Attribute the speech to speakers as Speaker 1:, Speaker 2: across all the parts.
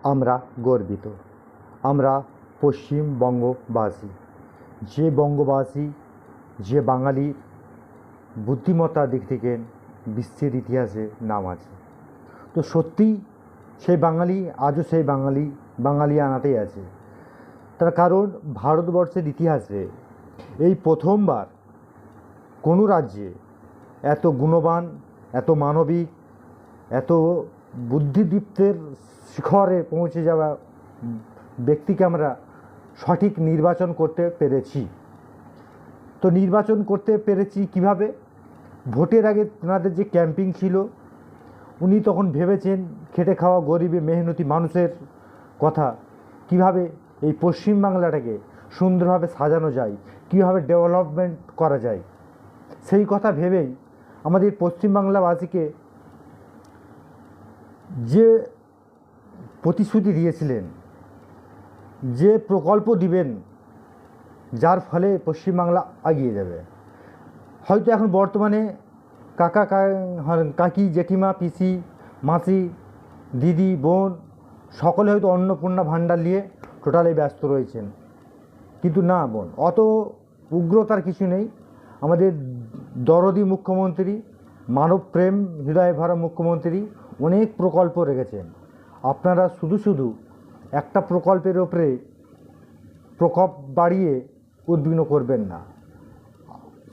Speaker 1: আমরা গর্বিত। আমরা পশ্চিমবঙ্গবাসী, যে বঙ্গবাসী, যে বাঙালির বুদ্ধিমত্তার দিক থেকে বিশ্বের ইতিহাসে নাম আছে। তো সত্যিই সেই বাঙালি আজও সেই বাঙালি আনাতেই আছে। তার কারণ ভারতবর্ষের ইতিহাসে এই প্রথমবার কোনো রাজ্যে এত গুণবান, এত মানবিক, এত বুদ্ধিদীপ্তের শিখরে পৌঁছে যাওয়া ব্যক্তিকে আমরা সঠিক নির্বাচন করতে পেরেছি। তো নির্বাচন করতে পেরেছি কিভাবে? ভোটের আগে তেনাদের যে ক্যাম্পিং ছিল, উনি তখন ভেবেছেন খেটে খাওয়া গরিবে মেহনতি মানুষের কথা, কিভাবে এই পশ্চিমবাংলাটাকে সুন্দরভাবে সাজানো যায়, কীভাবে ডেভেলপমেন্ট করা যায়। সেই কথা ভেবেই আমাদের পশ্চিমবাংলাবাসীকে যে প্রতিশ্রুতি দিয়েছিলেন, যে প্রকল্প দিবেন, যার ফলে পশ্চিমবাংলা এগিয়ে যাবে। হয়তো এখন বর্তমানে কাকি, জেঠিমা, পিসি, মাসি, দিদি, বোন সকলে হয়তো অন্নপূর্ণা ভাণ্ডার নিয়ে টোটালি ব্যস্ত রয়েছেন। কিন্তু না বোন, অত উগ্রতার কিছু নেই। আমাদের দরদি মুখ্যমন্ত্রী, মানবপ্রেম হৃদয় ভরা মুখ্যমন্ত্রী অনেক প্রকল্প রেখেছেন। আপনারা শুধু একটা প্রকল্পের ওপরে প্রকোপ বাড়িয়ে উদ্বিগ্ন করবেন না।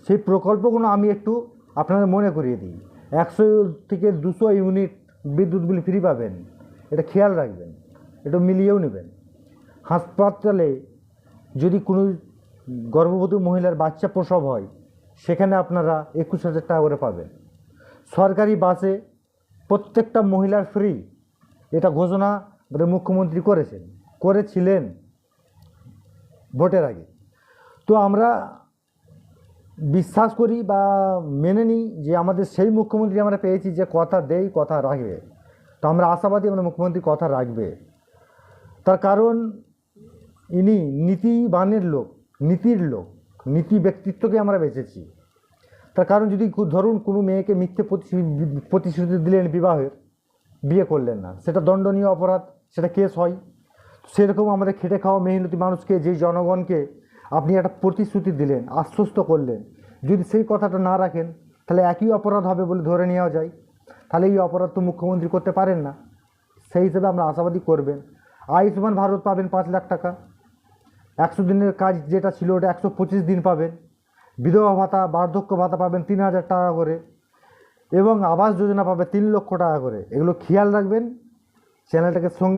Speaker 1: সেই প্রকল্পগুলো আমি একটু আপনাদের মনে করিয়ে দিই। 100 থেকে 200 ইউনিট বিদ্যুৎ বিল ফ্রি পাবেন, এটা খেয়াল রাখবেন, এটা মিলিয়েও নেবেন। হাসপাতালে যদি কোনো গর্ভবতী মহিলার বাচ্চা প্রসব হয়, সেখানে আপনারা 21,000 টাকা করে পাবেন। সরকারি বাসে প্রত্যেকটা মহিলার ফ্রি, এটা ঘোষণা মুখ্যমন্ত্রী করেছিলেন ভোটের আগে। তো আমরা বিশ্বাস করি বা মেনে নিই যে আমাদের সেই মুখ্যমন্ত্রী আমরা পেয়েছি যে কথা দেয় কথা রাখবে। তো আমরা আশাবাদী আমাদের মুখ্যমন্ত্রী কথা রাখবে। তার কারণ ইনি নীতিবানের লোক, নীতি ব্যক্তিত্বকে আমরা বেঁচেছি। তার কারণ যদি ধরুন কোনো মেয়েকে মিথ্যে প্রতিশ্রুতি দিলেন বিবাহের, বিয়ে করলেন না, সেটা দণ্ডনীয় অপরাধ, সেটা কেস হয়। সেরকম আমাদের খেটে খাওয়া মেহনতি মানুষকে, যে জনগণকে আপনি একটা প্রতিশ্রুতি দিলেন, আশ্বস্ত করলেন, যদি সেই কথাটা না রাখেন তাহলে একই অপরাধ হবে বলে ধরে নেওয়া যায়। তাহলে এই অপরাধ তো মুখ্যমন্ত্রী করতে পারেন না। সেই হিসেবে আমরা আশাবাদী করবেন। আয়ুষ্মান ভারত পাবেন 5 লাখ টাকা, 100 দিনের কাজ যেটা ছিল ওটা 125 দিন পাবেন। বিধবা ভাতা, বার্ধক্য ভাতা পাবেন 3,000 টাকা করে, এবং আবাস যোজনা পাবে 3 লক্ষ টাকা করে। এগুলো খেয়াল রাখবেন। চ্যানেলটাকে সঙ্গে